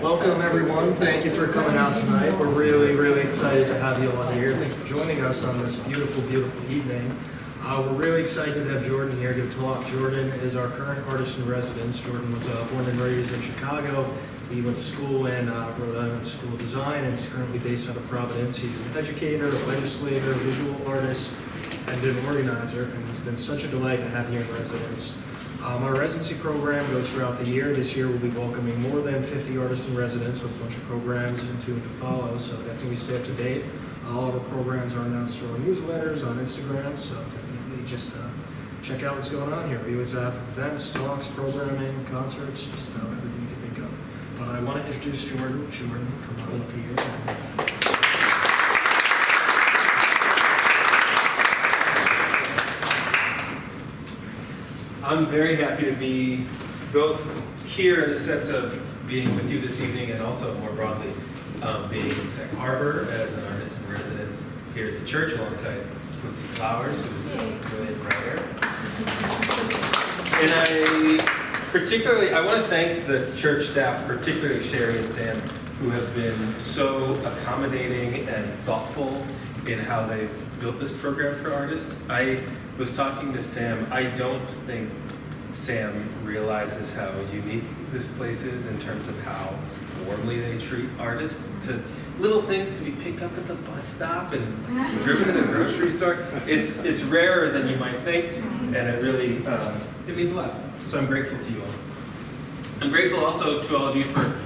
Welcome everyone. Thank you for coming out tonight. We're really excited to have you all here. Thank you for joining us on this beautiful evening. We're really excited to have Jordan here to talk. Jordan is our current artist in residence. Jordan was born and raised in Chicago. He went to school in Rhode Island School of Design, and he's currently based out of Providence. He's an educator, a legislator, a visual artist, and an organizer, and it's been such a delight to have you in residence. Our residency program goes throughout the year. This year we'll be welcoming more than 50 artists in residence with a bunch of programs and to follow, so definitely stay up to date. All of our programs are announced through our newsletters, on Instagram, so definitely just check out what's going on here. We always have events, talks, programming, concerts, just about everything you can think of. But I want to introduce Jordan. Jordan, come on up here. I'm very happy to be both here in the sense of being with you this evening and also more broadly being in Sag Harbor as an artist in residence here at the church alongside Quincy Flowers, who is a brilliant writer. And I want to thank the church staff, particularly Sherry and Sam, who have been so accommodating and thoughtful in how they've built this program for artists. I was talking to Sam. I don't think Sam realizes how unique this place is in terms of how warmly they treat artists, to little things to be picked up at the bus stop and driven to the grocery store. It's rarer than you might think, and it really it means a lot. So I'm grateful to you all. I'm grateful also to all of you for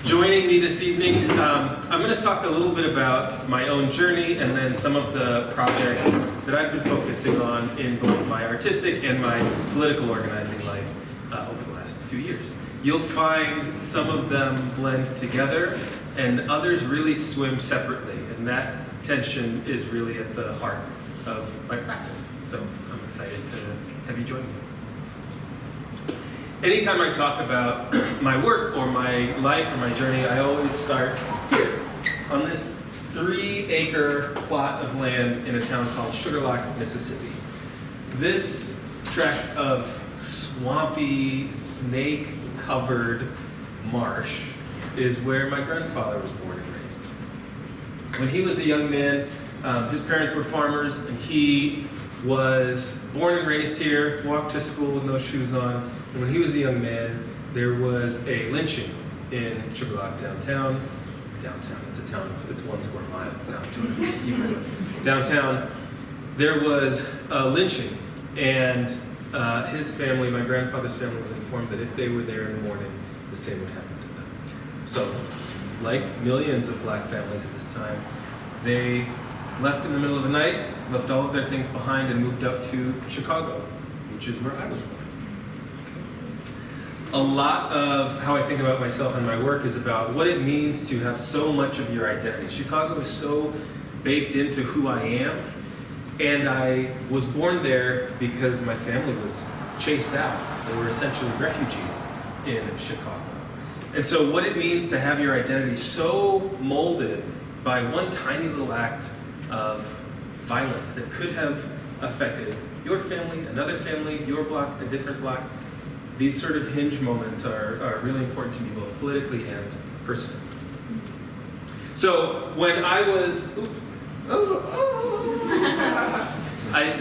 joining me this evening. I'm going to talk a little bit about my own journey and then some of the projects that I've been focusing on in both my artistic and my political organizing life over the last few years. You'll find some of them blend together and others really swim separately, and that tension is really at the heart of my practice. So I'm excited to have you join me. Anytime I talk about my work or my life or my journey, I always start here on this 3-acre plot of land in a town called Sugar Lock, Mississippi. This tract of swampy, snake-covered marsh is where my grandfather was born and raised. When he was a young man, his parents were farmers, and he was born and raised here, walked to school with no shoes on. And when he was a young man, there was a lynching in Sugar Lock downtown. It's a town, it's 1 square mile, it's down 200 feet. Downtown, there was a lynching, and his family, my grandfather's family, was informed that if they were there in the morning, the same would happen to them. So, like millions of black families at this time, they left in the middle of the night, left all of their things behind, and moved up to Chicago, which is where I was born. A lot of how I think about myself and my work is about what it means to have so much of your identity. Chicago is so baked into who I am, and I was born there because my family was chased out. They were essentially refugees in Chicago. And so what it means to have your identity so molded by one tiny little act of violence that could have affected your family, another family, your block, a different block. These sort of hinge moments are really important to me, both politically and personally. So when I was,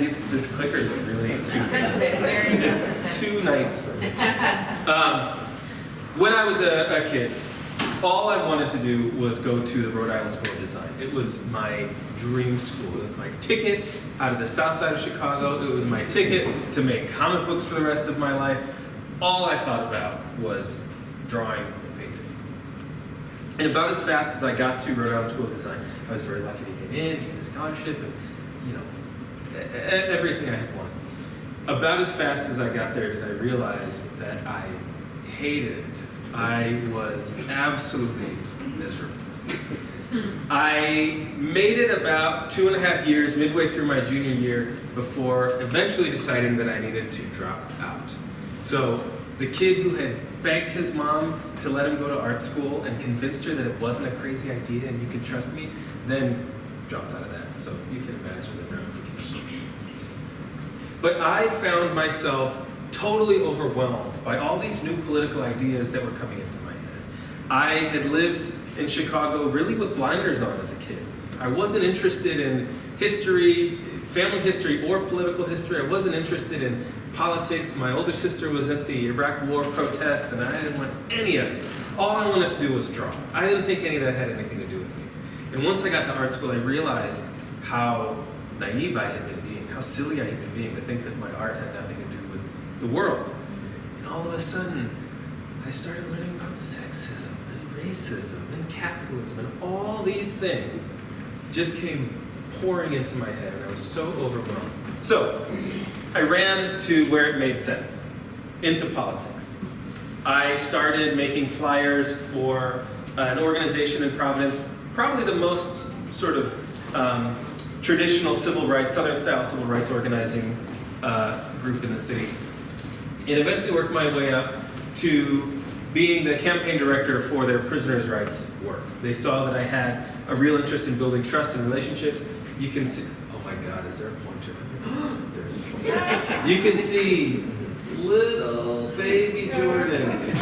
this clicker is really too fancy. It's too nice for me. When I was a kid, all I wanted to do was go to the Rhode Island School of Design. It was my dream school. It was my ticket out of the south side of Chicago. It was my ticket to make comic books for the rest of my life. All I thought about was drawing and painting. And about as fast as I got to Rhode Island School of Design, I was very lucky to get a scholarship, and everything I had wanted. About as fast as I got there did I realize that I hated it. I was absolutely miserable. I made it about 2.5 years, midway through my junior year, before eventually deciding that I needed to drop out. So the kid who had begged his mom to let him go to art school and convinced her that it wasn't a crazy idea and you could trust me, then dropped out of that. So you can imagine the ramifications. But I found myself totally overwhelmed by all these new political ideas that were coming into my head. I had lived in Chicago really with blinders on as a kid. I wasn't interested in history, family history, or political history. I wasn't interested in politics. My older sister was at the Iraq War protests, and I didn't want any of it. All I wanted to do was draw. I didn't think any of that had anything to do with me. And once I got to art school, I realized how naive I had been being, how silly I had been being to think that my art had nothing to do with the world. And all of a sudden, I started learning about sexism and racism and capitalism, and all these things just came pouring into my head, and I was so overwhelmed. So I ran to where it made sense, into politics. I started making flyers for an organization in Providence, probably the most sort of traditional civil rights, Southern-style civil rights organizing group in the city. And eventually worked my way up to being the campaign director for their prisoners' rights work. They saw that I had a real interest in building trust and relationships. You can see, oh my God, is there a pointer? There's a pointer. You can see little baby Jordan,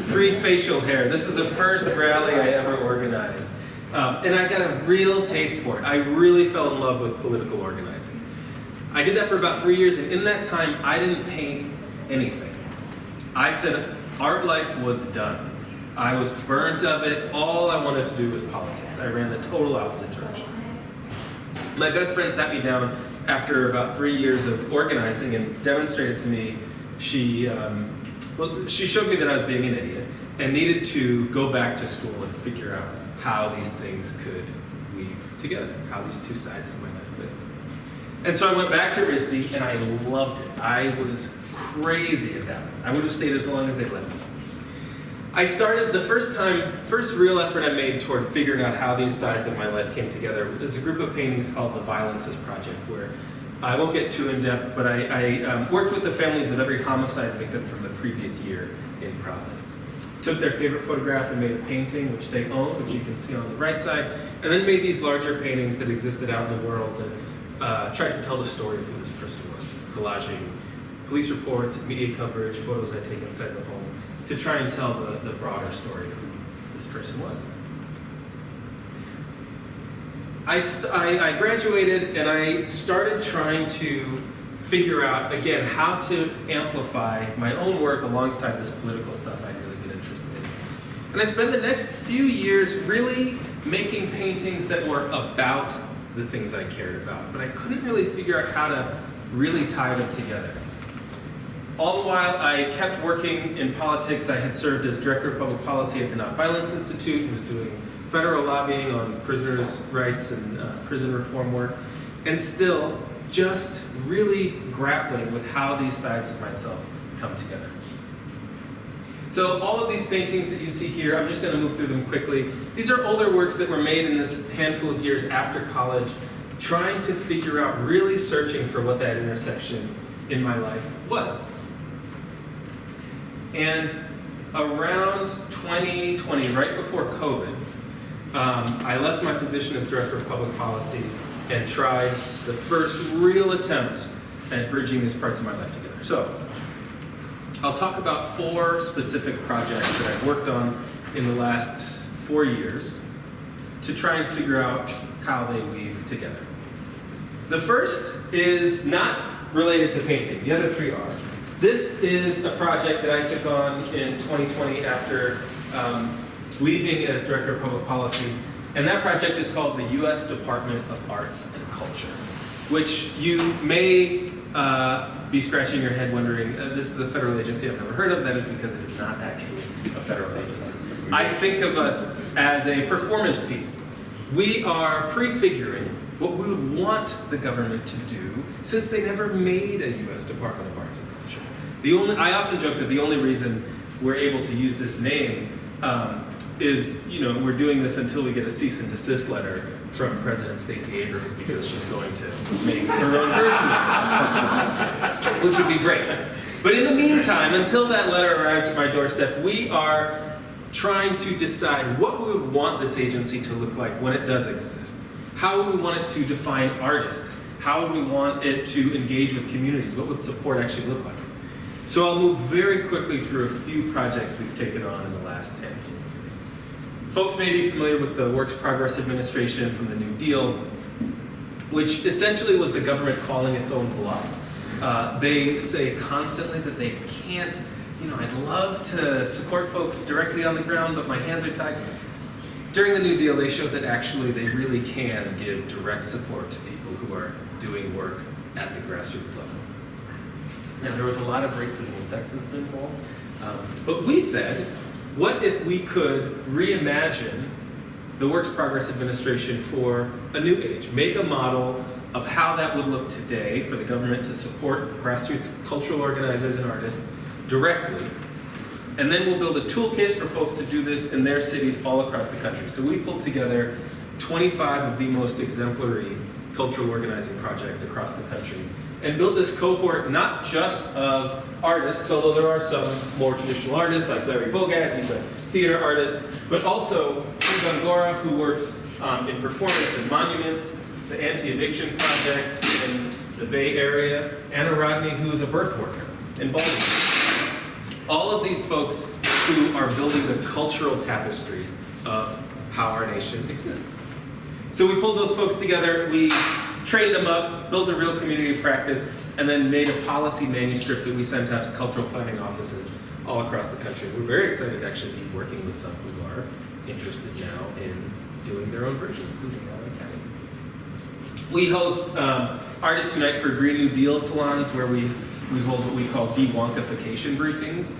pre-facial hair. This is the first rally I ever organized. And I got a real taste for it. I really fell in love with political organizing. I did that for about 3 years, and in that time, I didn't paint anything. I said art life was done. I was burnt of it. All I wanted to do was politics. I ran the total opposite direction. My best friend sat me down after about 3 years of organizing and demonstrated to me, she showed me that I was being an idiot and needed to go back to school and figure out how these things could weave together, how these two sides of my life could. And so I went back to RISD, and I loved it. I was crazy about it. I would have stayed as long as they let me. I started, the first real effort I made toward figuring out how these sides of my life came together is a group of paintings called the Violences Project, where I won't get too in-depth, but I worked with the families of every homicide victim from the previous year in Providence. Took their favorite photograph and made a painting, which they own, which you can see on the right side, and then made these larger paintings that existed out in the world that tried to tell the story of who this person was, collaging police reports, media coverage, photos I'd taken inside the home, to try and tell the broader story of who this person was. I graduated, and I started trying to figure out, again, how to amplify my own work alongside this political stuff I'd really been interested in. And I spent the next few years really making paintings that were about the things I cared about, but I couldn't really figure out how to really tie them together. All the while I kept working in politics. I had served as Director of Public Policy at the Nonviolence Institute, was doing federal lobbying on prisoners' rights and prison reform work, and still just really grappling with how these sides of myself come together. So all of these paintings that you see here, I'm just going to move through them quickly. These are older works that were made in this handful of years after college, trying to figure out, really searching for what that intersection in my life was. And around 2020, right before COVID, I left my position as Director of Public Policy and tried the first real attempt at bridging these parts of my life together. So I'll talk about 4 specific projects that I've worked on in the last 4 years to try and figure out how they weave together. The first is not related to painting. The other 3 are. This is a project that I took on in 2020 after leaving as Director of Public Policy. And that project is called the U.S. Department of Arts and Culture, which you may be scratching your head wondering, this is a federal agency I've never heard of. That is because it is not actually a federal agency. I think of us as a performance piece. We are prefiguring what we would want the government to do, since they never made a U.S. Department of Arts and Culture. I often joke that the only reason we're able to use this name is, we're doing this until we get a cease and desist letter from President Stacey Abrams, because she's going to make her own version of this, which would be great. But in the meantime, until that letter arrives at my doorstep, we are trying to decide what we would want this agency to look like when it does exist. How would we want it to define artists? How would we want it to engage with communities? What would support actually look like? So I'll move very quickly through a few projects we've taken on in the last handful of years. Folks may be familiar with the Works Progress Administration from the New Deal, which essentially was the government calling its own bluff. They say constantly that they can't, I'd love to support folks directly on the ground, but my hands are tied. During the New Deal, they showed that actually they really can give direct support to people who are doing work at the grassroots level. Now, there was a lot of racism and sexism involved, but we said, what if we could reimagine the Works Progress Administration for a new age? Make a model of how that would look today for the government to support grassroots cultural organizers and artists directly. And then we'll build a toolkit for folks to do this in their cities all across the country. So we pulled together 25 of the most exemplary cultural organizing projects across the country and built this cohort not just of artists, although there are some more traditional artists like Larry Bogart, he's a theater artist, but also Gongora, who works in performance and monuments, the Anti-Eviction Project in the Bay Area, Anna Rodney, who is a birth worker in Baltimore. All of these folks who are building the cultural tapestry of how our nation exists. So we pulled those folks together, we trained them up, built a real community of practice, and then made a policy manuscript that we sent out to cultural planning offices all across the country. We're very excited to actually be working with some who are interested now in doing their own version, including LA County. We host Artists Unite for Green New Deal salons where we hold what we call de-wonkification briefings,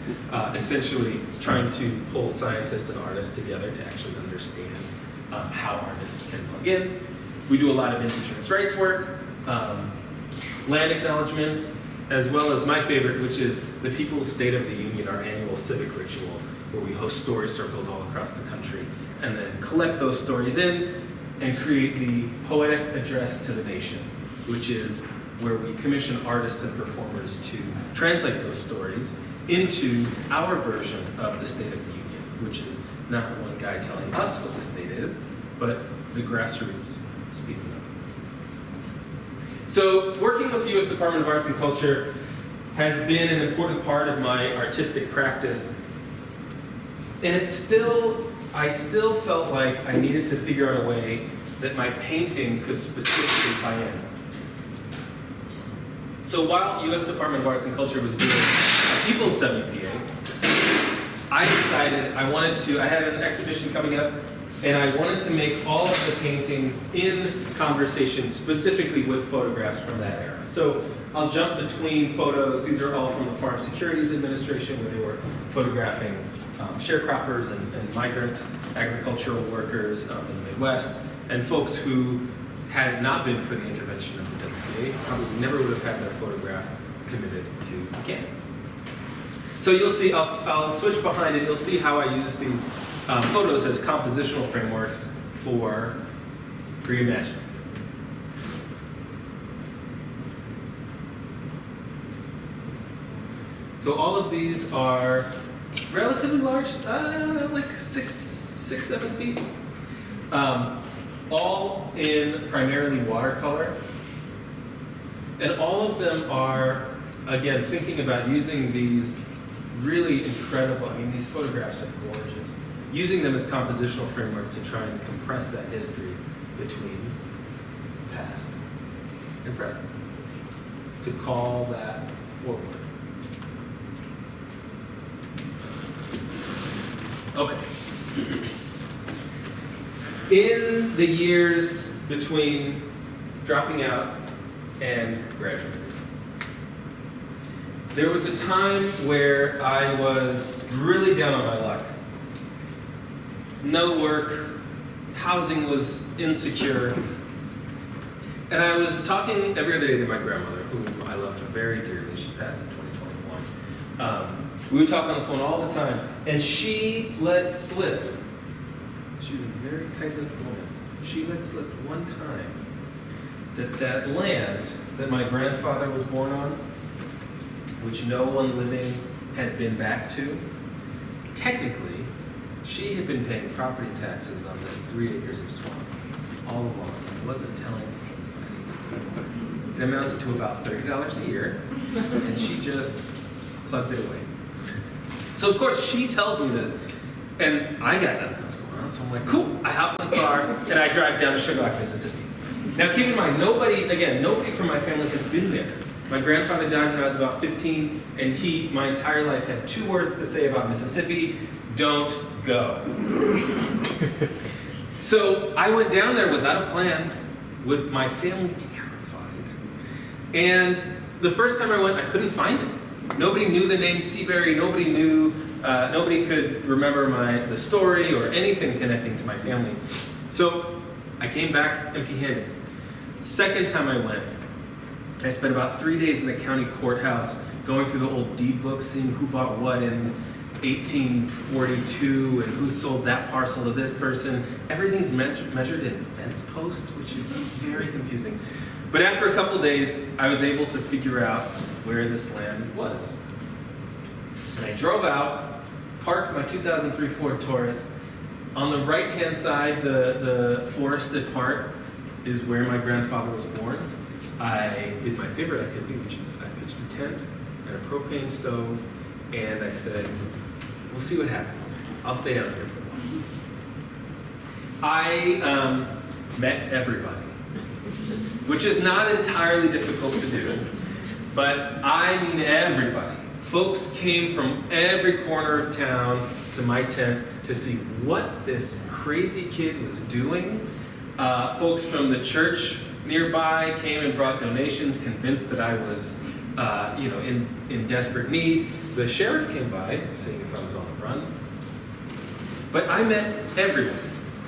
essentially trying to pull scientists and artists together to actually understand how artists can plug in. We do a lot of indigenous rights work, land acknowledgements, as well as my favorite, which is the People's State of the Union, our annual civic ritual, where we host story circles all across the country, and then collect those stories in and create the poetic address to the nation, which is where we commission artists and performers to translate those stories into our version of the State of the Union, which is not one guy telling us what the state is, but the grassroots speaking up. So working with the U.S. Department of Arts and Culture has been an important part of my artistic practice. And I still felt like I needed to figure out a way that my painting could specifically tie in. So while U.S. Department of Arts and Culture was doing a People's WPA, I decided I had an exhibition coming up, and I wanted to make all of the paintings in conversation specifically with photographs from that era. So I'll jump between photos. These are all from the Farm Securities Administration, where they were photographing sharecroppers and migrant agricultural workers in the Midwest, and folks who, had it not been for the intervention of the WPA, probably never would have had their photograph committed to again. So you'll see, I'll switch behind it, you'll see how I use these photos as compositional frameworks for reimaginings. So all of these are relatively large, like 7 feet. All in primarily watercolor. And all of them are, again, thinking about using these really incredible, these photographs are gorgeous, using them as compositional frameworks to try and compress that history between past and present, to call that forward. Okay. In the years between dropping out and graduating, there was a time where I was really down on my luck. No work, housing was insecure, and I was talking every other day to my grandmother, who I loved very dearly. She passed in 2021. We would talk on the phone all the time, and she let slip. She was a very tight-lipped woman. She let slip one time that land that my grandfather was born on, which no one living had been back to, technically, she had been paying property taxes on this 3 acres of swamp all along and wasn't telling anybody. It amounted to about $30 a year, and she just plugged it away. So of course she tells me this, And I got nothing else going on, so I'm like, cool. I hop in the car and I drive down to Sugar Lock, Mississippi. Now keep in mind, nobody from my family has been there. My grandfather died when I was about 15, and he, my entire life, had 2 words to say about Mississippi: don't go. So I went down there without a plan, with my family terrified. And the first time I went, I couldn't find it. Nobody knew the name Seaberry. Nobody could remember the story or anything connecting to my family. So I came back empty-handed. Second time I went, I spent about 3 days in the county courthouse going through the old deed books, seeing who bought what in 1842 and who sold that parcel to this person. Everything's measured in fence posts, which is very confusing. But after a couple days, I was able to figure out where this land was. And I drove out, parked my 2003 Ford Taurus. On the right-hand side, the forested part is where my grandfather was born. I did my favorite activity, which is I pitched a tent and a propane stove, and I said, we'll see what happens. I'll stay down here for a while. I met everybody, which is not entirely difficult to do, but I mean everybody. Folks came from every corner of town to my tent to see what this crazy kid was doing. Folks from the church nearby came and brought donations, convinced that I was in desperate need. The sheriff came by, seeing if I was on the run. But I met everyone.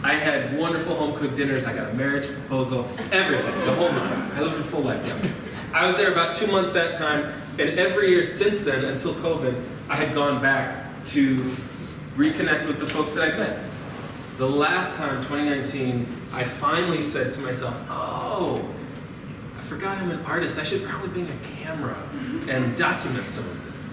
I had wonderful home-cooked dinners. I got a marriage proposal, everything, the whole nine. I lived a full life down there. I was there about 2 months that time, and every year since then, until COVID, I had gone back to reconnect with the folks that I'd met. The last time, 2019, I finally said to myself, oh, I forgot I'm an artist. I should probably bring a camera and document some of this.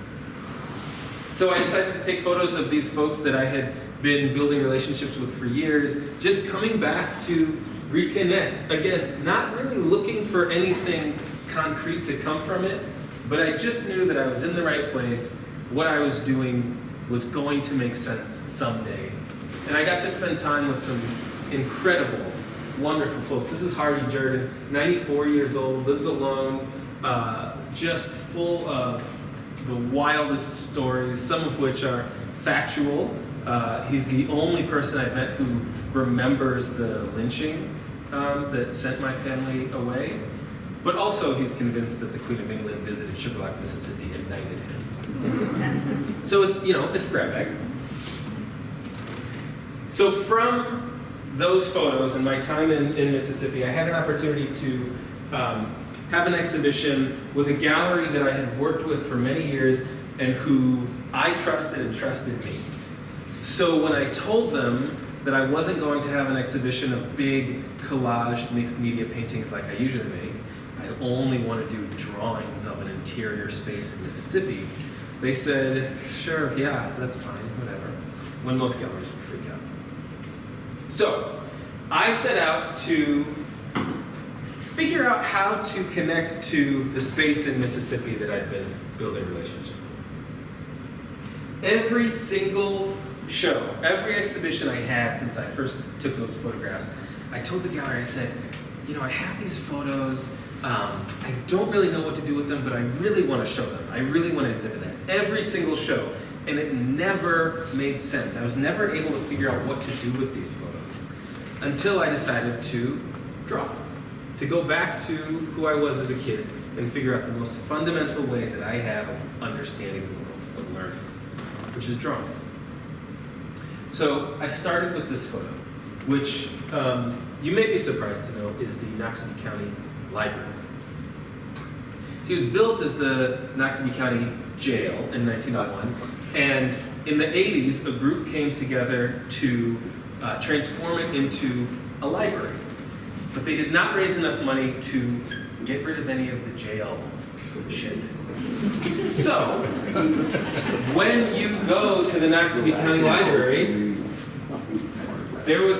So I decided to take photos of these folks that I had been building relationships with for years, just coming back to reconnect. Again, not really looking for anything concrete to come from it, but I just knew that I was in the right place. What I was doing was going to make sense someday. And I got to spend time with some incredible, wonderful folks. This is Harvey Jordan, 94 years old, lives alone, just full of the wildest stories, some of which are factual. He's the only person I've met who remembers the lynching that sent my family away. But also he's convinced that the Queen of England visited Sugar Lock, Mississippi and knighted him. So it's grab bag. So from those photos and my time in Mississippi, I had an opportunity to have an exhibition with a gallery that I had worked with for many years and who I trusted and trusted me. So when I told them that I wasn't going to have an exhibition of big collage mixed media paintings like I usually make, I only want to do drawings of an interior space in Mississippi, they said, sure, yeah, that's fine, whatever, when most galleries would freak out. So I set out to figure out how to connect to the space in Mississippi that I'd been building relationships with. Every single show, every exhibition I had since I first took those photographs, I told the gallery, I said, I have these photos, I don't really know what to do with them, but I really want to show them. I really want to exhibit them. Every single show. And it never made sense. I was never able to figure out what to do with these photos until I decided to draw. To go back to who I was as a kid and figure out the most fundamental way that I have of understanding the world, of learning, which is drawing. So I started with this photo, which you may be surprised to know is the Noxubee County Library. So it was built as the Noxubee County Jail in 1901, and in the 80s, a group came together to transform it into a library. But they did not raise enough money to get rid of any of the jail shit. So, when you go to the Noxubee County Library,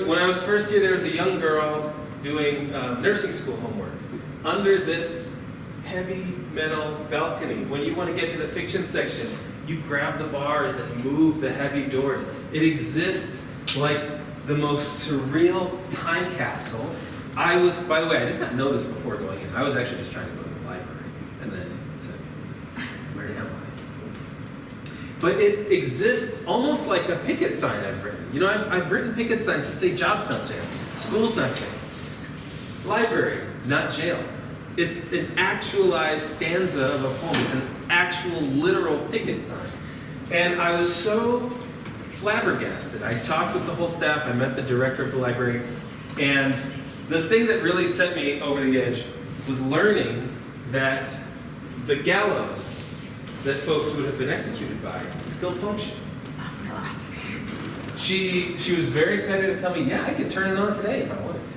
when I was first here, there was a young girl doing nursing school homework under this heavy metal balcony. When you want to get to the fiction section, you grab the bars and move the heavy doors. It exists like the most surreal time capsule. By the way, I did not know this before going in. I was actually just trying to go to the library and then said, where am I? But it exists almost like a picket sign I've written. You know, I've written picket signs that say jobs, not jails, schools, not jails, library, not jail. It's an actualized stanza of a poem. It's an actual literal picket sign. And I was so flabbergasted. I talked with the whole staff. I met the director of the library. And the thing that really set me over the edge was learning that the gallows that folks would have been executed by still function. She was very excited to tell me, yeah, I could turn it on today if I wanted to.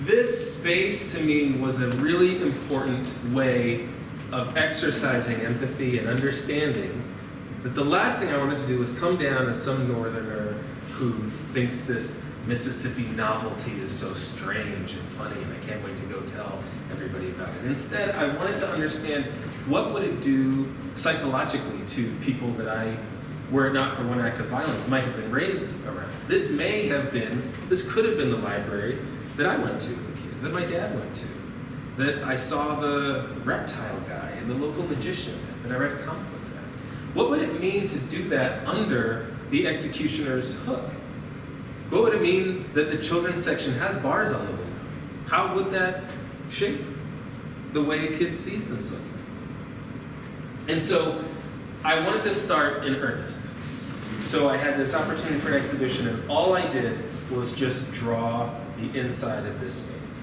This space to me was a really important way of exercising empathy and understanding that the last thing I wanted to do was come down as some northerner who thinks this Mississippi novelty is so strange and funny and I can't wait to go tell everybody about it. Instead, I wanted to understand what would it do psychologically to people that I, were it not for one act of violence, might have been raised around. This could have been the library that I went to as a kid, that my dad went to, that I saw the reptile guy and the local magician that I read comic books at. What would it mean to do that under the executioner's hook? What would it mean that the children's section has bars on the window? How would that shape the way a kid sees themselves? And so I wanted to start in earnest. So I had this opportunity for an exhibition, and all I did was just draw the inside of this space.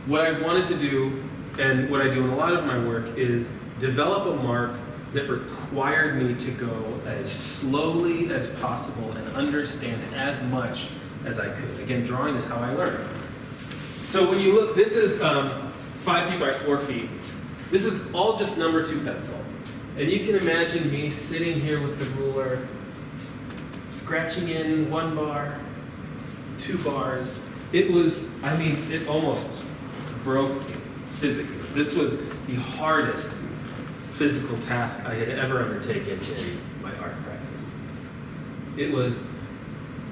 What I wanted to do, and what I do in a lot of my work, is develop a mark that required me to go as slowly as possible and understand as much as I could. Again, drawing is how I learn. So when you look, this is 5 feet by 4 feet. This is all just number 2 pencil. And you can imagine me sitting here with the ruler, scratching in 1 bar, 2 bars. It almost broke me physically. This was the hardest physical task I had ever undertaken in my art practice. It was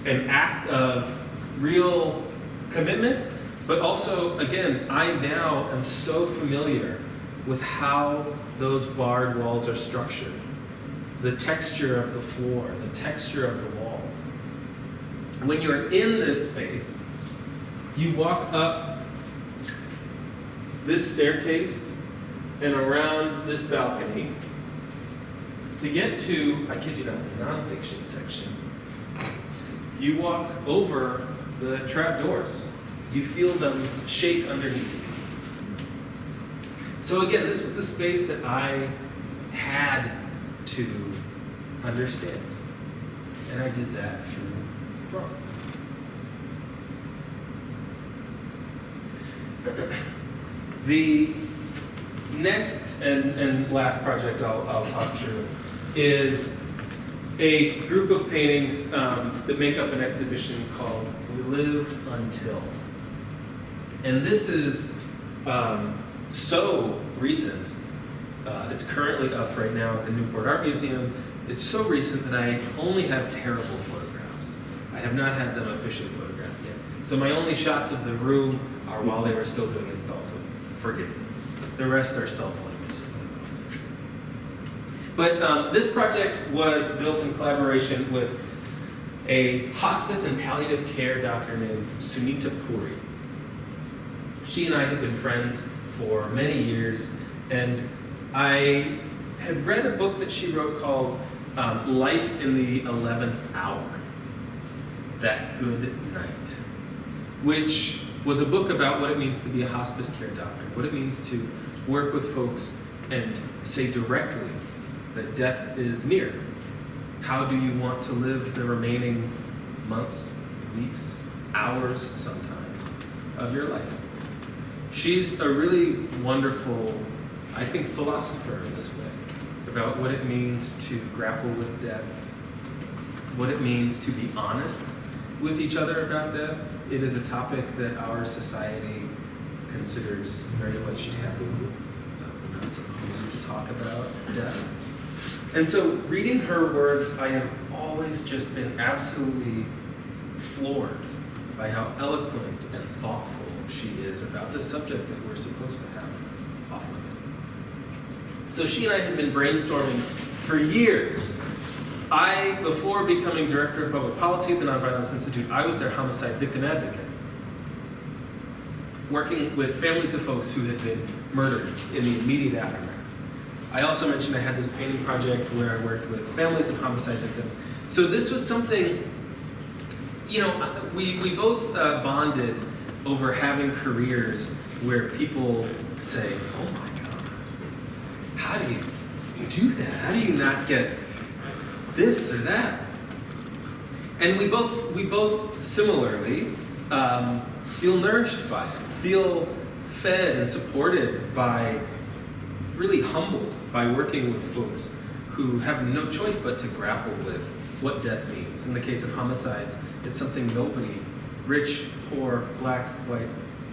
an act of real commitment, but also, again, I now am so familiar with how those barred walls are structured, the texture of the floor, the texture of the walls. When you're in this space, you walk up this staircase and around this balcony to get to, I kid you not, the nonfiction section. You walk over the trapdoors. You feel them shake underneath you. So again, this was a space that I had to understand. And I did that through drawing. The next and last project I'll talk through is a group of paintings that make up an exhibition called We Live Until. And this is so recent. It's currently up right now at the Newport Art Museum. It's so recent that I only have terrible photographs. I have not had them officially photographed yet. So my only shots of the room are while they were still doing installs, so forgive me. The rest are cell phone images. But this project was built in collaboration with a hospice and palliative care doctor named Sunita Puri. She and I had been friends for many years, and I had read a book that she wrote called Life in the 11th Hour, That Good Night, which was a book about what it means to be a hospice care doctor, what it means to work with folks and say directly that death is near. How do you want to live the remaining months, weeks, hours sometimes of your life? She's a really wonderful, I think, philosopher in this way, about what it means to grapple with death, what it means to be honest with each other about death. It is a topic that our society considers very much taboo. We're not supposed to talk about death. And so reading her words, I have always just been absolutely floored by how eloquent and thoughtful she is about the subject that we're supposed to have off limits. So she and I had been brainstorming for years. Before becoming Director of Public Policy at the Nonviolence Institute, I was their homicide victim advocate, working with families of folks who had been murdered in the immediate aftermath. I also mentioned I had this painting project where I worked with families of homicide victims. So this was something, we both bonded over having careers where people say, oh my God, how do you do that? How do you not get this or that? And we both similarly feel nourished by it, feel fed and supported by, really humbled by working with folks who have no choice but to grapple with what death means. In the case of homicides, it's something nobody, rich, poor, black, white,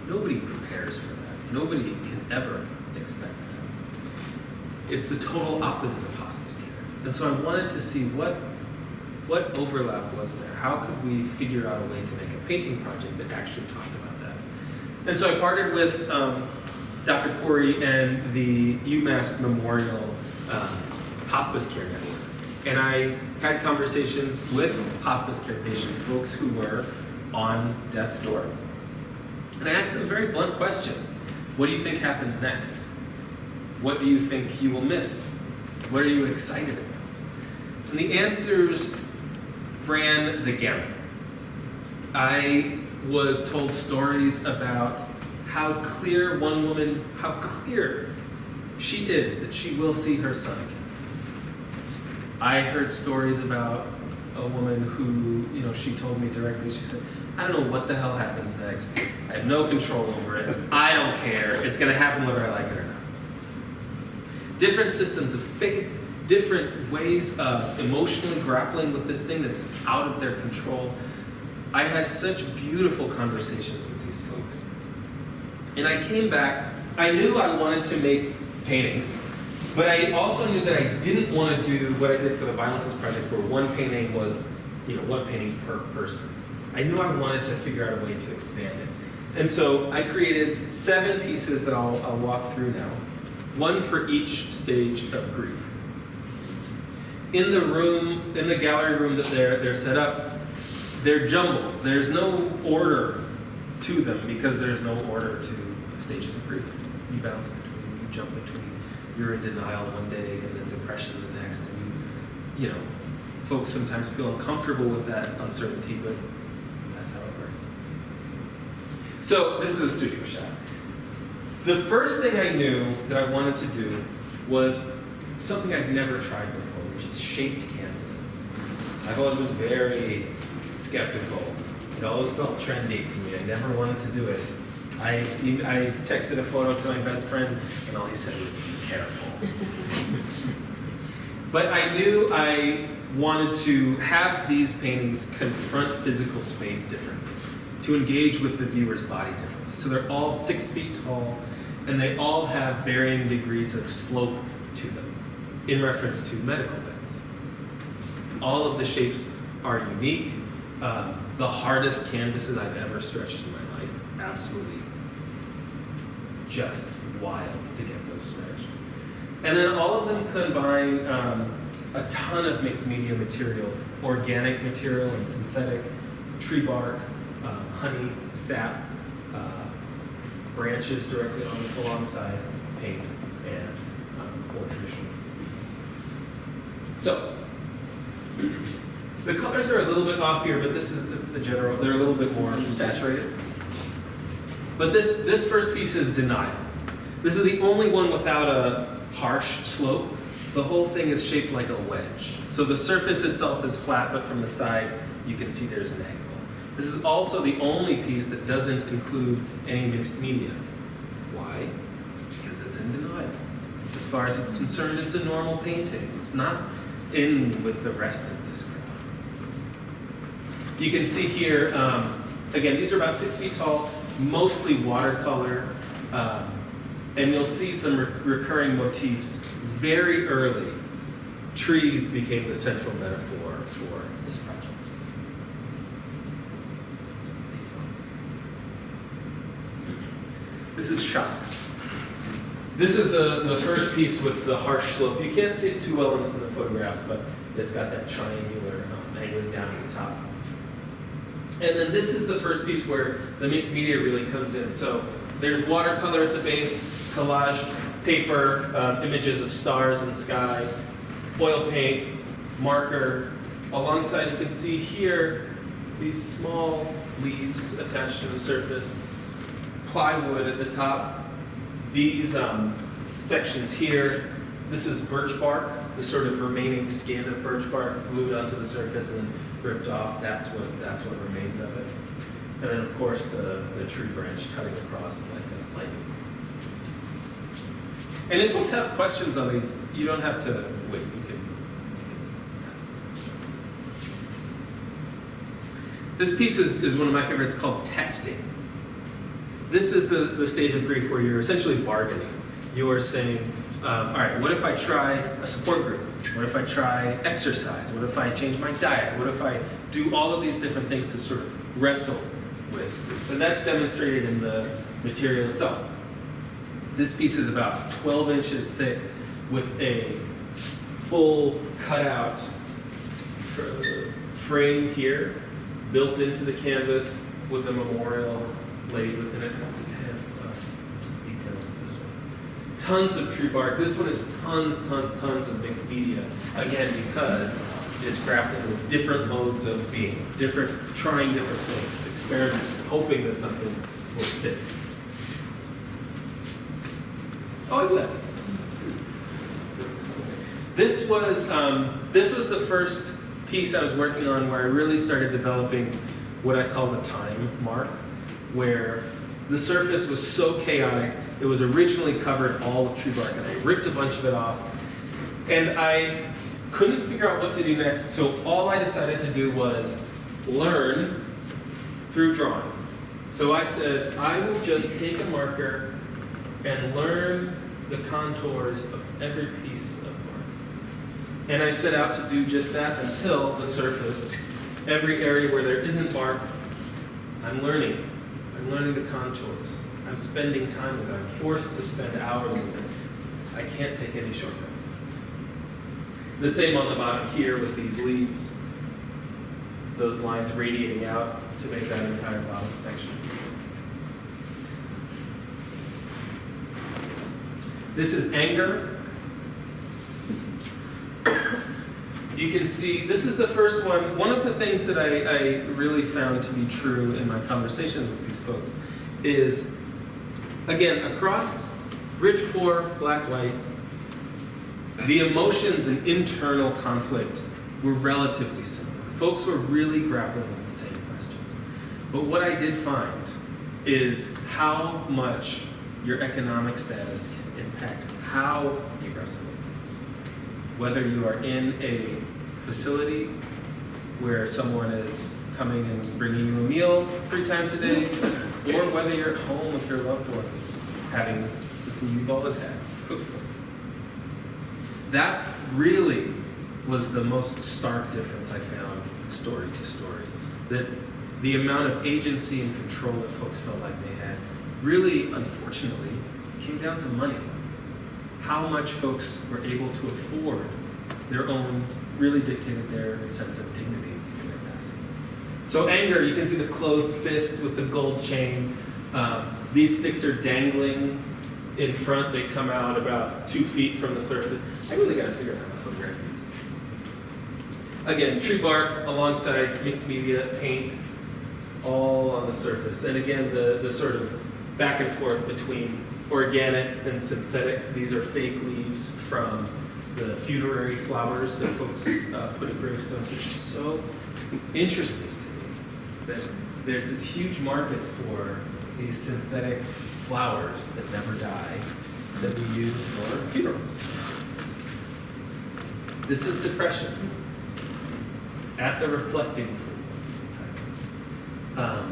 nobody prepares for that. Nobody can ever expect that. It's the total opposite of hospice care. And so I wanted to see what overlap was there. How could we figure out a way to make a painting project that actually talked about that? And so I partnered with Dr. Corey and the UMass Memorial Hospice Care Network. And I had conversations with hospice care patients, folks who were on death's door. And I asked them very blunt questions. What do you think happens next? What do you think you will miss? What are you excited about? And the answers ran the gamut. I was told stories about how clear she is that she will see her son again. I heard stories about a woman who, she told me directly, she said, I don't know what the hell happens next. I have no control over it. I don't care. It's going to happen whether I like it or not. Different systems of faith, different ways of emotionally grappling with this thing that's out of their control. I had such beautiful conversations with these folks. And I came back, I knew I wanted to make paintings, but I also knew that I didn't want to do what I did for the Violences Project, where one painting was, one painting per person. I knew I wanted to figure out a way to expand it. And so I created 7 pieces that I'll walk through now, one for each stage of grief. In the gallery room that they're set up, they're jumbled. There's no order to them because there's no order to stages of grief. You bounce between, you jump between. You're in denial one day and then depression the next, and folks sometimes feel uncomfortable with that uncertainty, but that's how it works. So this is a studio shot. The first thing I knew that I wanted to do was something I'd never tried before, which is shaped canvases. I've always been very skeptical. It always felt trendy to me. I never wanted to do it. I texted a photo to my best friend, and all he said was, be careful. But I knew I wanted to have these paintings confront physical space differently, to engage with the viewer's body differently. So they're all 6 feet tall, and they all have varying degrees of slope to them, in reference to medical beds. All of the shapes are unique. The hardest canvases I've ever stretched in my life, absolutely just wild to get those stretched. And then all of them combine a ton of mixed media material, organic material and synthetic, tree bark, honey, sap, branches directly alongside paint and more traditional. So, the colors are a little bit off here, but it's the general. They're a little bit more saturated. But this first piece is denial. This is the only one without a harsh slope. The whole thing is shaped like a wedge. So the surface itself is flat, but from the side, you can see there's an angle. This is also the only piece that doesn't include any mixed media. Why? Because it's in denial. As far as it's concerned, it's a normal painting. It's not in with the rest of this crowd. You can see here, again, these are about 6 feet tall, mostly watercolor, and you'll see some recurring motifs very early trees became the central metaphor for this project. This is shock. This is the first piece with the harsh slope. You can't see it too well in the photographs, but it's got that triangular angling down at the top. And then this is the first piece where the mixed media really comes in. So there's watercolor at the base, collaged paper, images of stars and sky, oil paint, marker. Alongside, you can see here these small leaves attached to the surface, plywood at the top. These sections here, this is birch bark, the sort of remaining skin of birch bark glued onto the surface and then ripped off. That's what remains of it. And then, of course, the tree branch cutting across like a lightning. And if folks have questions on these, you don't have to wait. You can ask. This piece is one of my favorites, called testing. This is the stage of grief where you're essentially bargaining. You're saying, all right, what if I try a support group? What if I try exercise? What if I change my diet? What if I do all of these different things to sort of wrestle with? And that's demonstrated in the material itself. This piece is about 12 inches thick with a full cutout frame here, built into the canvas with a memorial laid within it. I don't think I have details of this one. Tons of tree bark. This one is tons of mixed media. Again, because it's grappling with different modes of being, trying different things, experimenting, hoping that something will stick. Oh, I bet. This was the first piece I was working on where I really started developing what I call the time mark, where the surface was so chaotic. It was originally covered all with tree bark, and I ripped a bunch of it off. And I couldn't figure out what to do next, so all I decided to do was learn through drawing. So I said, I will just take a marker and learn the contours of every piece of bark. And I set out to do just that until the surface, every area where there isn't bark, I'm learning. I'm learning the contours. I'm spending time with it. I'm forced to spend hours with it. I can't take any shortcuts. The same on the bottom here with these leaves. Those lines radiating out to make that entire bottom section. This is anger. You can see, this is the first one. One of the things that I really found to be true in my conversations with these folks is, again, across rich, poor, black, white, the emotions and internal conflict were relatively similar. Folks were really grappling with the same questions. But what I did find is how much your economic status can impact how you wrestle. Whether you are in a facility where someone is coming and bringing you a meal 3 times a day, or whether you're at home with your loved ones having the food you've always had cooked for you. That really was the most stark difference I found story to story. That the amount of agency and control that folks felt like they had really, unfortunately, came down to money. How much folks were able to afford their own really dictated their sense of dignity in their passing. So anger, you can see the closed fist with the gold chain. These sticks are dangling in front. They come out about 2 feet from the surface. I really got to figure out how to photograph these. Again, tree bark alongside mixed media, paint, all on the surface. And again, the sort of back and forth between organic and synthetic. These are fake leaves from the funerary flowers that folks put in gravestones, which is so interesting to me that there's this huge market for these synthetic flowers that never die that we use for funerals. This is depression at the reflecting pool.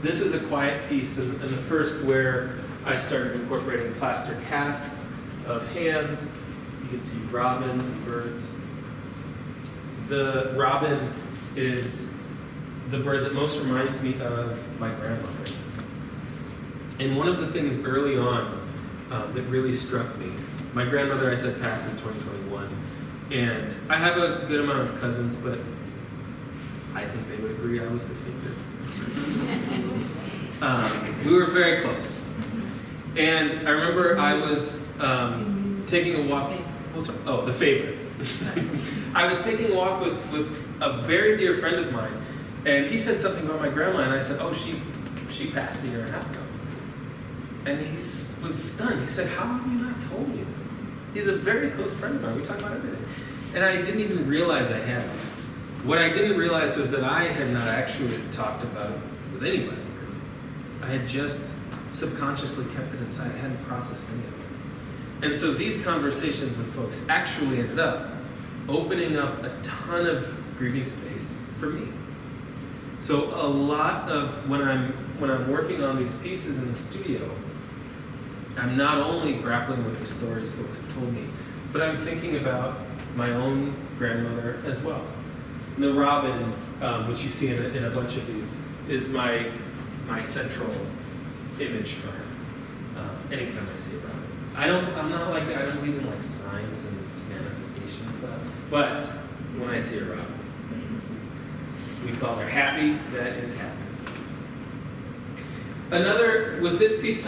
This is a quiet piece, and the first where I started incorporating plaster casts of hands. You can see robins and birds. The robin is the bird that most reminds me of my grandmother. And one of the things early on that really struck me, my grandmother, I said, passed in 2021. And I have a good amount of cousins, but I think they would agree I was the favorite. We were very close. And I remember I was taking a walk. Oh, the favorite. I was taking a walk with a very dear friend of mine, and he said something about my grandma, and I said, oh, she passed a year and a half ago. And he was stunned. He said, how have you not told me this? He's a very close friend of mine. We talk about everything. And I didn't even realize I hadn't. What I didn't realize was that I had not actually talked about it with anybody. I had just subconsciously kept it inside. I hadn't processed any of it. And so these conversations with folks actually ended up opening up a ton of grieving space for me. So a lot of when I'm working on these pieces in the studio, I'm not only grappling with the stories folks have told me, but I'm thinking about my own grandmother as well. And the robin, which you see in a bunch of these, is my central image for her. Anytime I see a robin, I'm not like I don't believe in like signs and manifestation stuff, but when I see a robin, we call her happy. That is happy. With this piece,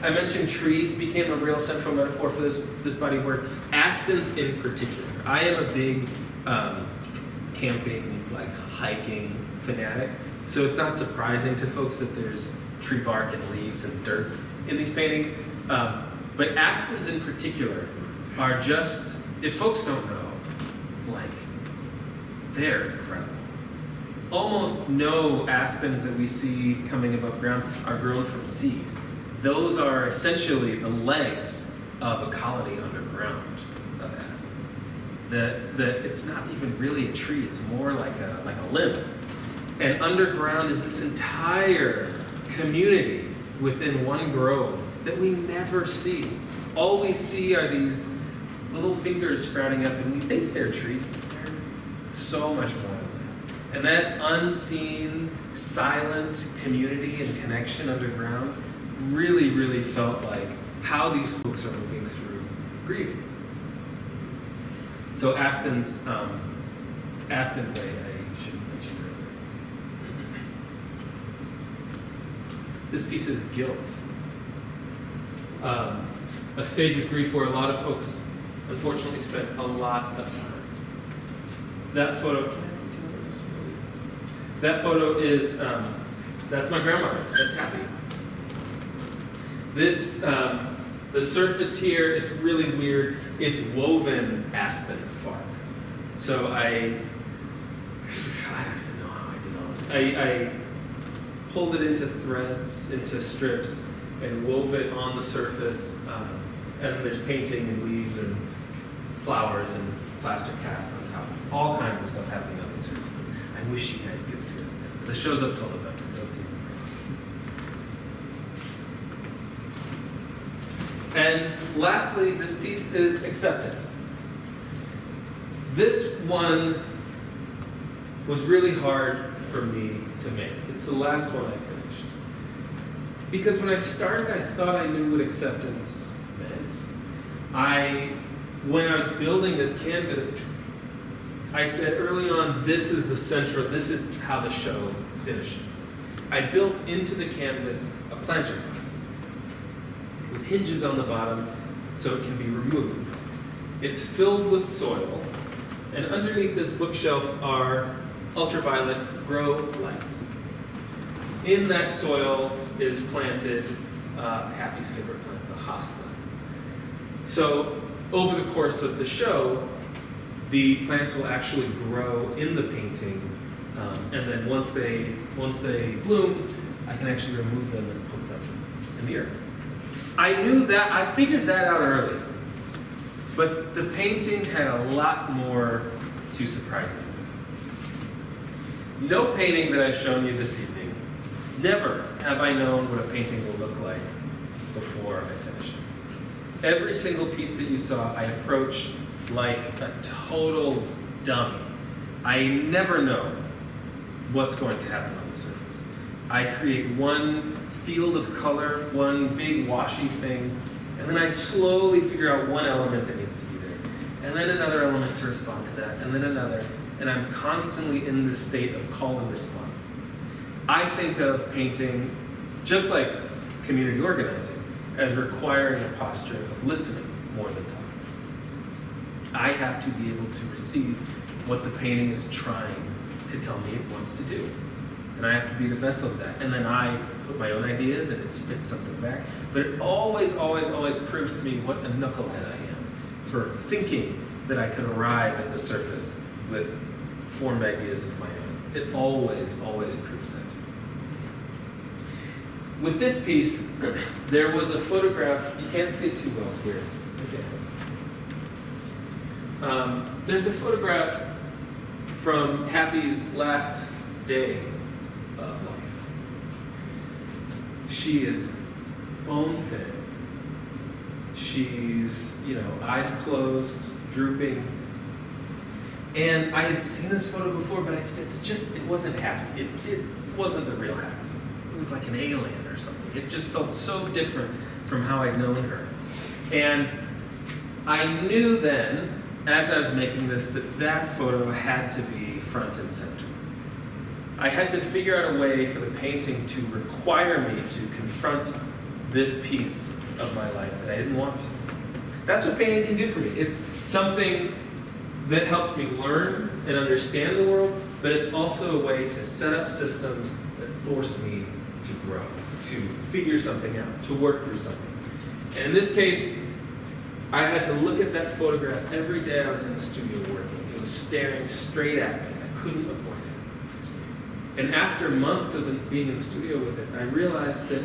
I mentioned trees became a real central metaphor for this body of work. Aspens in particular. I am a big camping, like hiking fanatic. So it's not surprising to folks that there's tree bark and leaves and dirt in these paintings. But aspens in particular are just, if folks don't know, like, they're incredible. Almost no aspens that we see coming above ground are grown from seed. Those are essentially the legs of a colony underground of aspens. It's not even really a tree, it's more like a limb. And underground is this entire community within one grove that we never see. All we see are these little fingers sprouting up, and we think they're trees, but they're so much more than that. And that unseen, silent community and connection underground really, really felt like how these folks are moving through grieving. So aspens, I should mention earlier. This piece is guilt. A stage of grief where a lot of folks, unfortunately, spent a lot of time. That photo is, that's my grandmother. That's happy. This, the surface here, it's really weird. It's woven aspen bark. So I don't even know how I did all this. I pulled it into threads, into strips, and wove it on the surface. And then there's painting and leaves and flowers and plaster casts on top. All kinds of stuff happening on the surfaces. I wish you guys could see it. The show's up till November. You'll see it. And lastly, this piece is acceptance. This one was really hard for me to make. It's the last one I finished. Because when I started, I thought I knew what acceptance meant. When I was building this canvas, I said early on, this is how the show finishes. I built into the canvas a planter box with hinges on the bottom so it can be removed. It's filled with soil, and underneath this bookshelf are ultraviolet grow lights. In that soil is planted Happy's favorite plant, the hosta. So over the course of the show, the plants will actually grow in the painting, and then once they bloom, I can actually remove them and put them in the earth. I figured that out early, but the painting had a lot more to surprise me with. No painting that I've shown you this evening, never have I known what a painting will look like before I finish it. Every single piece that you saw, I approach like a total dummy. I never know what's going to happen on the surface. I create one field of color, one big washy thing, and then I slowly figure out one element that needs to be there, and then another element to respond to that, and then another, and I'm constantly in this state of call and response. I think of painting, just like community organizing, as requiring a posture of listening more than talking. I have to be able to receive what the painting is trying to tell me it wants to do. And I have to be the vessel of that. And then I put my own ideas and it spits something back. But it always, always, always proves to me what a knucklehead I am for thinking that I could arrive at the surface with formed ideas of my own. It always, always proves that. With this piece, there was a photograph. You can't see it too well here. Okay. There's a photograph from Happy's last day of life. She is bone thin. She's, eyes closed, drooping. And I had seen this photo before, but it wasn't Happy. It wasn't the real Happy. It was like an alien or something. It just felt so different from how I'd known her. And I knew then, as I was making this, that photo had to be front and center. I had to figure out a way for the painting to require me to confront this piece of my life that I didn't want to. That's what painting can do for me. It's something that helps me learn and understand the world, but it's also a way to set up systems that force me to grow, to figure something out, to work through something. And in this case, I had to look at that photograph every day I was in the studio working. It was staring straight at me. I couldn't avoid it. And after months of being in the studio with it, I realized that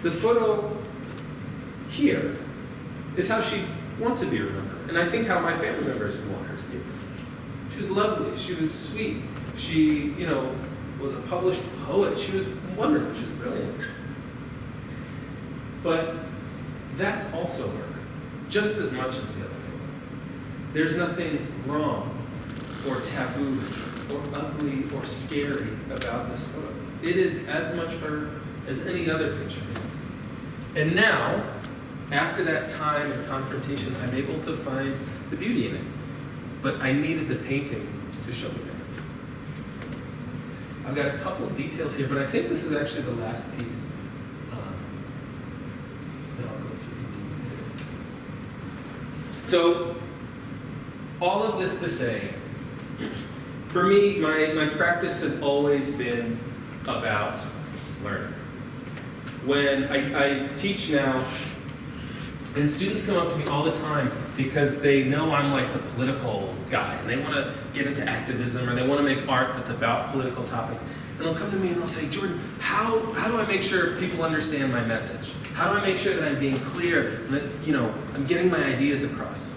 the photo here is how she wants to be remembered. And I think how my family members would want her to be remembered. She was lovely. She was sweet. She, was a published poet. She was wonderful. She was brilliant. But that's also her, just as much as the other photo. There's nothing wrong or taboo or ugly or scary about this photo. It is as much her as any other picture is. And now, after that time and confrontation, I'm able to find the beauty in it. But I needed the painting to show me that. I've got a couple of details here, but I think this is actually the last piece. That I'll go through. So, all of this to say, for me, my practice has always been about learning. When I teach now, and students come up to me all the time because they know I'm like the political guy, and they want to get into activism, or they want to make art that's about political topics. And they'll come to me and they'll say, Jordan, how do I make sure people understand my message? How do I make sure that I'm being clear and that, I'm getting my ideas across?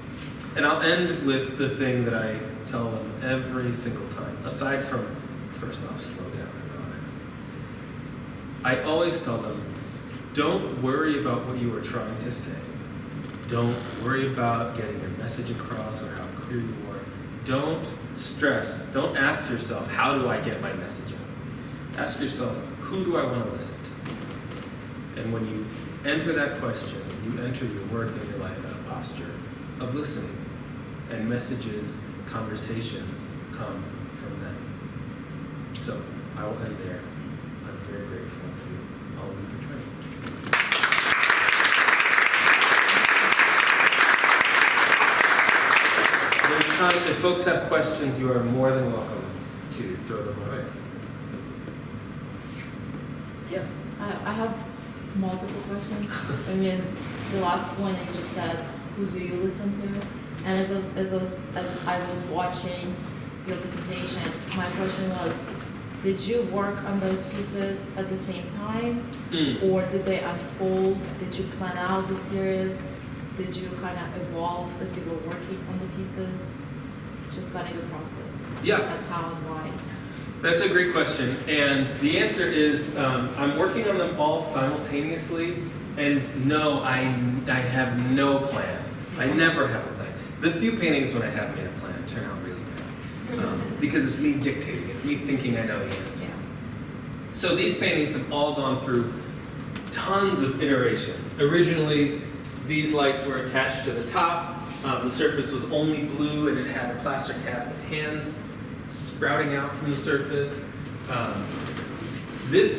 And I'll end with the thing that I tell them every single time, aside from, first off, slow down and relax. I always tell them, don't worry about what you are trying to say. Don't worry about getting your message across or how clear you are. Don't stress. Don't ask yourself, how do I get my message out? Ask yourself, who do I want to listen to? And when you enter that question, you enter your work and your life in a posture of listening. And messages, conversations come from them. So I will end there. I'm very grateful to all of you for joining. There's time, if folks have questions, you are more than welcome to throw them away. Yeah. I have multiple questions. I mean, the last one you just said, who do you listen to? And as I was watching your presentation, my question was, did you work on those pieces at the same time? Or did they unfold? Did you plan out the series? Did you kind of evolve as you were working on the pieces? Just kind of the process. Yeah. And how and why? That's a great question. And the answer is, I'm working on them all simultaneously. And no, I I have no plan. I never have a plan. The few paintings when I have made a plan turn out really bad. Because it's me dictating, it's me thinking I know the answer. Yeah. So these paintings have all gone through tons of iterations. Originally, these lights were attached to the top. The surface was only blue and it had a plaster cast of hands sprouting out from the surface. This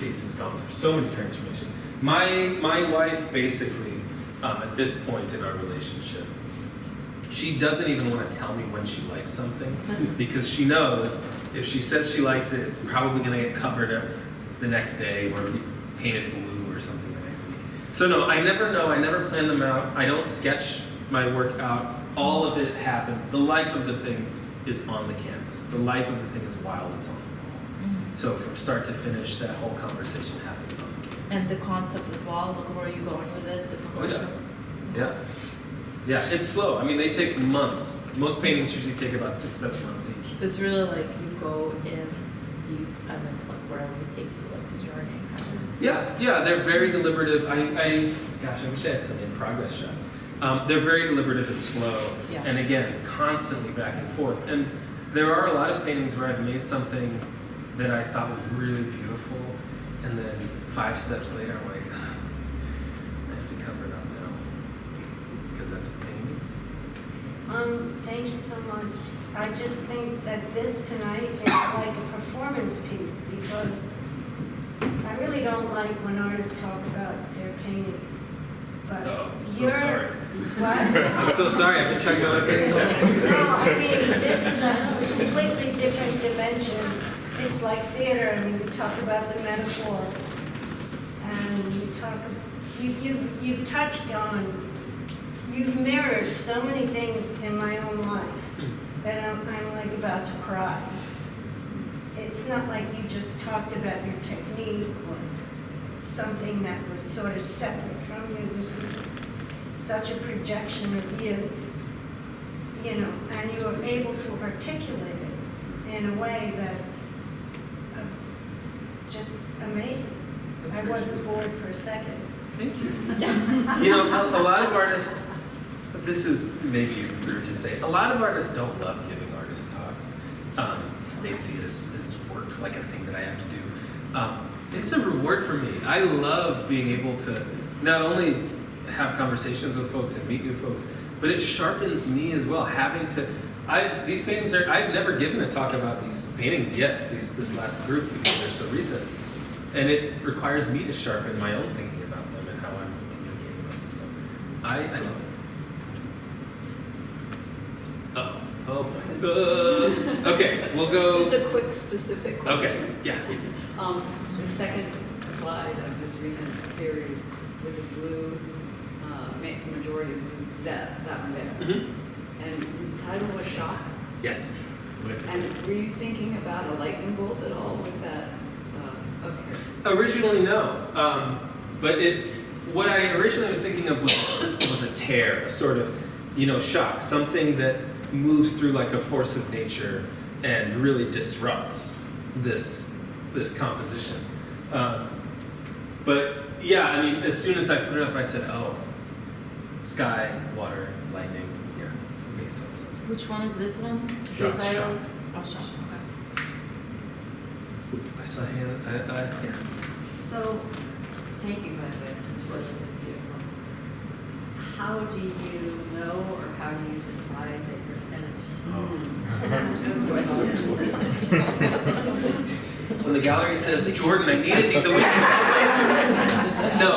piece has gone through so many transformations. My wife basically, at this point in our relationship, she doesn't even want to tell me when she likes something because she knows if she says she likes it, it's probably going to get covered up the next day or be painted blue or something the next week. So no, I never know. I never plan them out. I don't sketch my work out. All of it happens. The life of the thing is on the canvas. The life of the thing is while it's on the wall. So from start to finish, that whole conversation happens on the canvas. And the concept as well, look where you're going with it, the progression. Yeah. Yeah, it's slow. I mean, they take months. Most paintings usually take about 6-7 months each. So it's really like you go in deep and then like wherever it takes you, like the journey kind of. Yeah, they're very deliberative. Gosh, I wish I had some in-progress shots. They're very deliberative and slow. Yeah. And again, constantly back and forth. And there are a lot of paintings where I've made something that I thought was really beautiful, and then 5 steps later, I'm like, I have to cover it up now, because that's what painting means. Thank you so much. I just think that this tonight is like a performance piece because I really don't like when artists talk about their paintings. But Oh, I'm so you're, sorry. What? I'm so sorry, I've been checking out paintings. No, I mean, this is a completely different dimension. It's like theater. I mean, you talk about the metaphor, and you talk. You've touched on. You've mirrored so many things in my own life that I'm like about to cry. It's not like you just talked about your technique or something that was sort of separate from you. This is such a projection of you, and you were able to articulate it in a way that's just amazing. That's I very wasn't sweet. bored for a second. Thank you. A lot of artists, this is maybe rude to say, a lot of artists don't love giving artist talks. They see it as work, like a thing that I have to do. It's a reward for me. I love being able to not only have conversations with folks and meet new folks, but it sharpens me as well. These paintings I've never given a talk about these paintings yet, this last group, because they're so recent. And it requires me to sharpen my own thinking about them and how I'm communicating about them. So I love it. Oh boy. Okay, we'll go. Just a quick specific question. Okay, yeah. The second slide of this recent series was a blue, majority blue, that one there. Mm-hmm. And the title was Shock. Yes. And were you thinking about a lightning bolt at all with that? Okay. Originally, no. But what I originally was thinking of was a tear, a sort of, shock, something that moves through like a force of nature and really disrupts this composition. But yeah, I mean, as soon as I put it up, I said, oh, sky, water, lightning. Yeah, it makes total sense. Which one is this one? Shock. The title? Oh, Shock. Okay. I saw hand. Yeah. So, thank you, by the way, this is really beautiful. How do you know or how do you decide that you're finished? When the gallery says, Jordan, I needed these a week ago. No.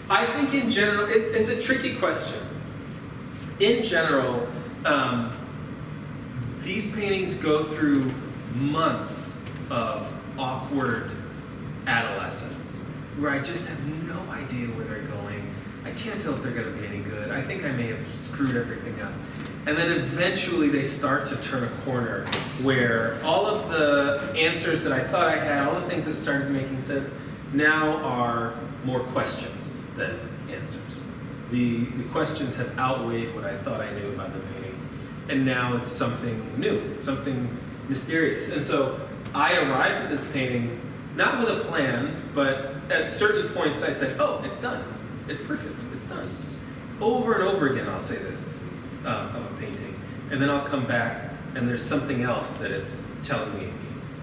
I think in general, it's a tricky question. In general, these paintings go through months of awkward adolescence where I just have no idea where they're going. I can't tell if they're going to be any good. I think I may have screwed everything up. And then eventually they start to turn a corner where all of the answers that I thought I had, all the things that started making sense, now are more questions than answers. The questions have outweighed what I thought I knew about the painting. And now it's something new, something mysterious. And so I arrived at this painting not with a plan, but at certain points I said, oh, it's done. It's perfect. It's done. Over and over again, I'll say this of a painting. And then I'll come back and there's something else that it's telling me it needs.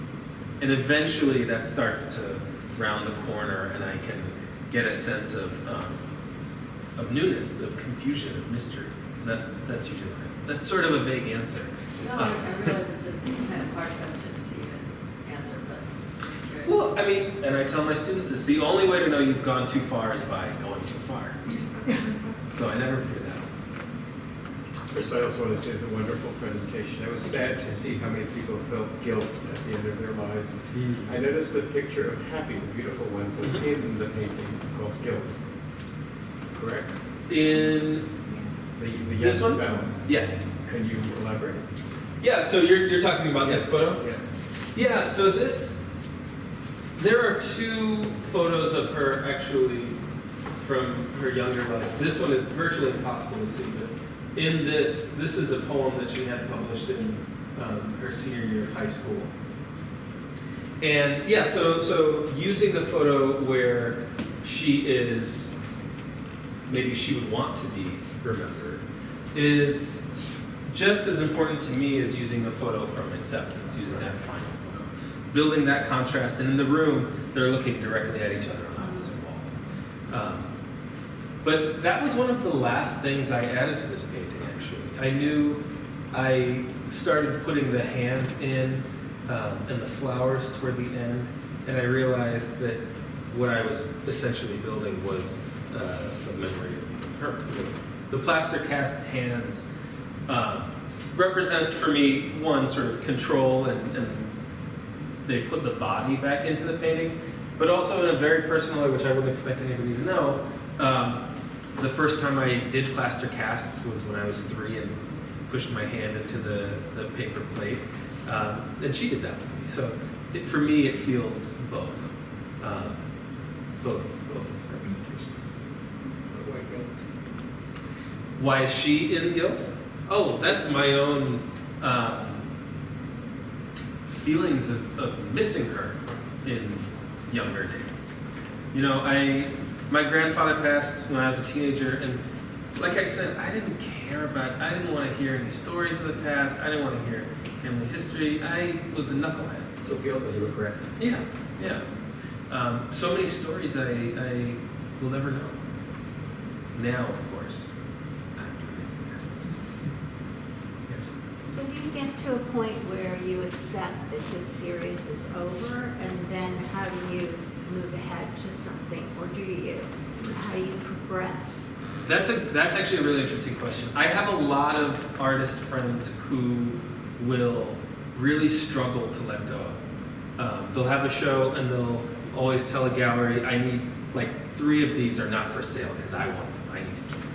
And eventually that starts to round the corner and I can get a sense of newness, of confusion, of mystery. That's usually it. That's sort of a vague answer. No, I realize it's a kind of hard question to even answer, but I'm curious. Well, I mean, and I tell my students this, the only way to know you've gone too far is by going too far. So I never figure that out. First, I also want to say it's a wonderful presentation. It was sad to see how many people felt guilt at the end of their lives. I noticed the picture of Happy, the beautiful one, was in the painting called Guilt. Correct? In The this young one? fellow. Yes. Can you elaborate? Yeah, so you're talking about this photo? Yes. Yeah, so there are two photos of her actually from her younger life. This one is virtually impossible to see, but in this is a poem that she had published in her senior year of high school. And yeah, so using the photo where she is, maybe she would want to be remembered, is just as important to me as using the photo from Acceptance, using that final photo. Building that contrast, and in the room, they're looking directly at each other on opposite walls. But that was one of the last things I added to this painting, actually. I knew I started putting the hands in and the flowers toward the end, and I realized that what I was essentially building was a memory of her. The plaster cast hands represent for me, one, sort of control, and they put the body back into the painting, but also in a very personal way, which I wouldn't expect anybody to know. The first time I did plaster casts was when I was 3 and pushed my hand into the paper plate, and she did that for me. So for me, it feels both representations. Why is she in guilt? Oh, that's my own feelings of missing her in younger days. You know, my grandfather passed when I was a teenager, and like I said, I didn't want to hear any stories of the past. I didn't want to hear family history. I was a knucklehead. So guilt is a regret. Yeah. So many stories I will never know. Now, of course, after everything happens. So do you get to a point where you accept that this series is over, and then how do you move ahead to something, or do you? How do you progress? That's actually a really interesting question. I have a lot of artist friends who will really struggle to let go. They'll have a show and they'll always tell a gallery, I need, like, 3 of these are not for sale because I want them, I need to keep them.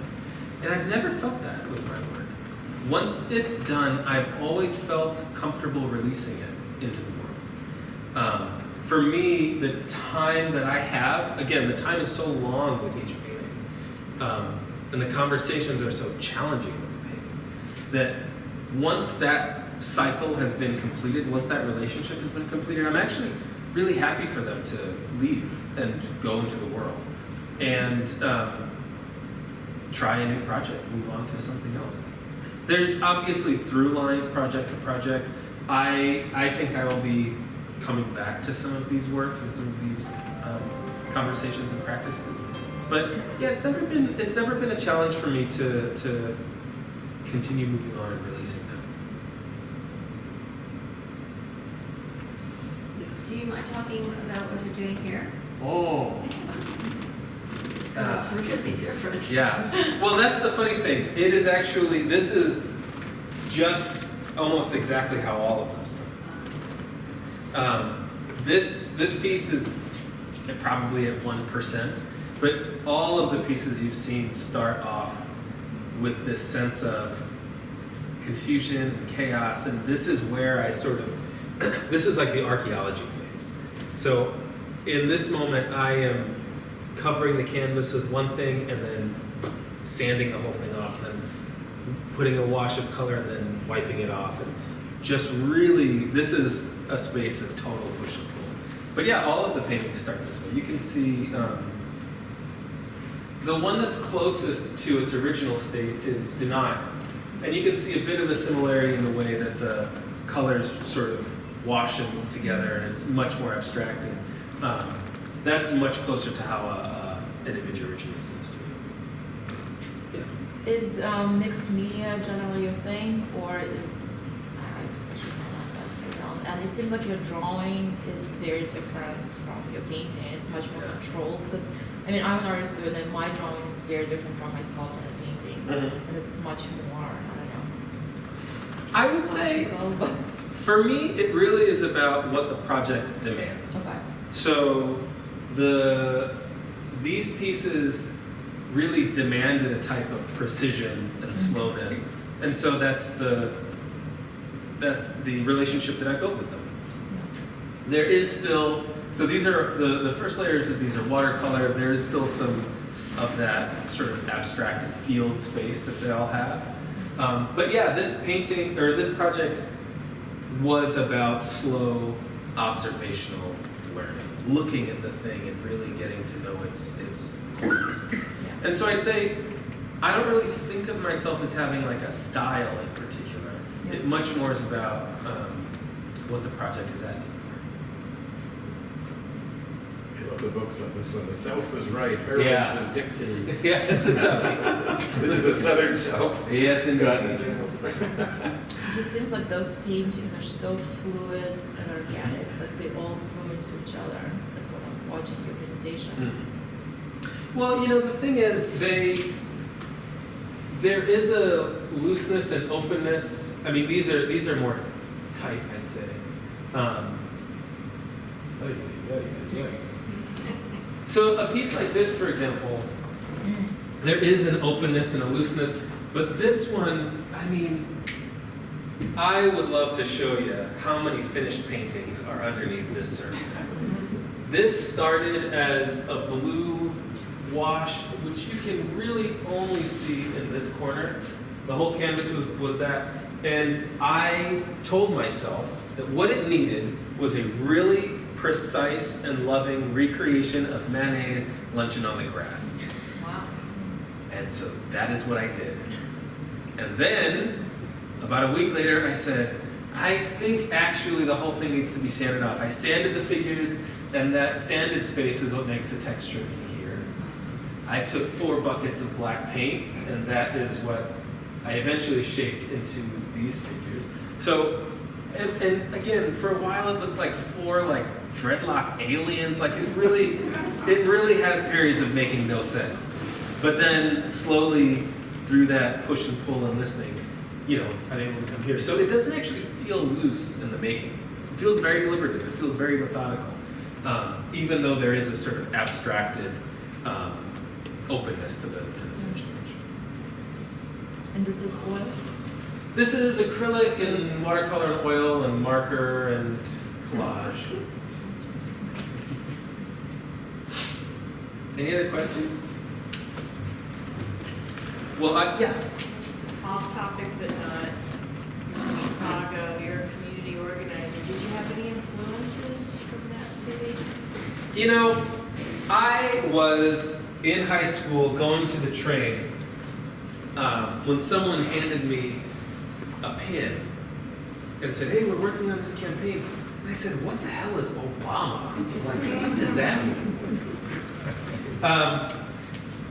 And I've never felt that with my work. Once it's done, I've always felt comfortable releasing it into the world. For me, the time that I have, again, the time is so long with each painting, and the conversations are so challenging with the paintings, that once that cycle has been completed, once that relationship has been completed, I'm actually really happy for them to leave and go into the world and try a new project, move on to something else. There's obviously through lines project to project. I think I will be coming back to some of these works and some of these conversations and practices. But yeah, it's never been a challenge for me to continue moving on and releasing them. Do you mind talking about what you're doing here? Oh. Because it's really different. Yeah. Well, that's the funny thing. It is actually, this is just almost exactly how all of them start. This piece is probably at 1%, but all of the pieces you've seen start off with this sense of confusion and chaos, and this is where I sort of, this is like the archaeology phase. So in this moment, I am covering the canvas with one thing and then sanding the whole thing off, and then putting a wash of color and then wiping it off, and just really, this is a space of total push and pull. But yeah, all of the paintings start this way. You can see the one that's closest to its original state is Denial. And you can see a bit of a similarity in the way that the colors sort of wash and move together, and it's much more abstract. And that's much closer to how an image originates in the studio. Yeah. Is mixed media generally your thing, or is I should know that, and it seems like your drawing is very different from your painting. It's much more controlled because I mean I'm an artist too, and then my drawing is very different from my sculpting and painting, and it's much more I don't know. I would say classical, but for me it really is about what the project demands. okay. So these pieces really demanded a type of precision and slowness, and so that's the relationship that I built with them. There is still, so these are the first layers of these are watercolor. There is still some of that sort of abstracted field space that they all have. But yeah, this painting or this project was about slow observational learning, looking at the thing and really getting to know its corners. And so I'd say I don't really think of myself as having like a style in particular. It much more is about what the project is asking for. I love the books on this one. The South was right, Heroines Yeah. of Dixie. Yeah, it's a toughie. This is the Southern Shelf. Yes, indeed. It just seems like those paintings are so fluid and organic, like they all grew into each other. Like when I'm watching your presentation. Well, you know, the thing is, there is a looseness and openness. I mean, these are more tight, I'd say. So a piece like this, for example, there is an openness and a looseness, but this one, I mean, I would love to show you how many finished paintings are underneath this surface. This started as a blue wash, which you can really only see in this corner. The whole canvas was that. And I told myself that what it needed was a really precise and loving recreation of Manet's Luncheon on the Grass. Wow. And so that is what I did. And then, about a week later, I said, I think actually the whole thing needs to be sanded off. I sanded the figures, and that sanded space is what makes the texture here. I took 4 buckets of black paint, and that is what I eventually shaped into these figures. So, and again, for a while it looked like 4 like dreadlock aliens. Like it really has periods of making no sense. But then slowly through that push and pull and listening, you know, I'm able to come here. So it doesn't actually feel loose in the making. It feels very deliberative. It feels very methodical, even though there is a sort of abstracted openness to the finished image. And this is oil? This is acrylic and watercolor and oil and marker and collage. Any other questions? Well, yeah. Off topic, but not, you're from Chicago, you're a community organizer. Did you have any influences from that city? You know, I was in high school going to the train when someone handed me a pin and said, hey, we're working on this campaign. And I said, what the hell is Obama? Like, what does that mean?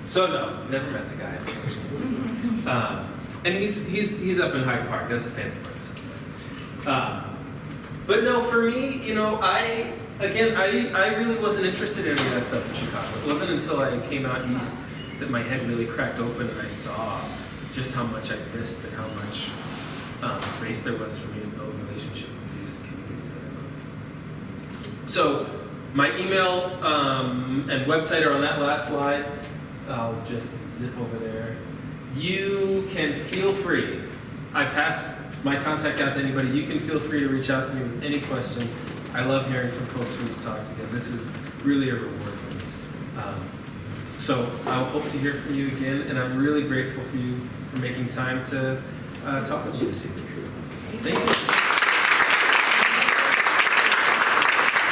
So no, never met the guy, unfortunately. And he's up in Hyde Park. That's a fancy part of Sunset. But no, for me, you know, I really wasn't interested in any of that stuff in Chicago. It wasn't until I came out east that my head really cracked open and I saw just how much I missed and how much space there was for me to build a relationship with these communities that I love. So my email and website are on that last slide. I'll just zip over there. You can feel free. I pass my contact out to anybody. You can feel free to reach out to me with any questions. I love hearing from folks who these talks. Again, this is really a reward for me. So I'll hope to hear from you again, and I'm really grateful for you for making time to talk with me this evening. Thank you.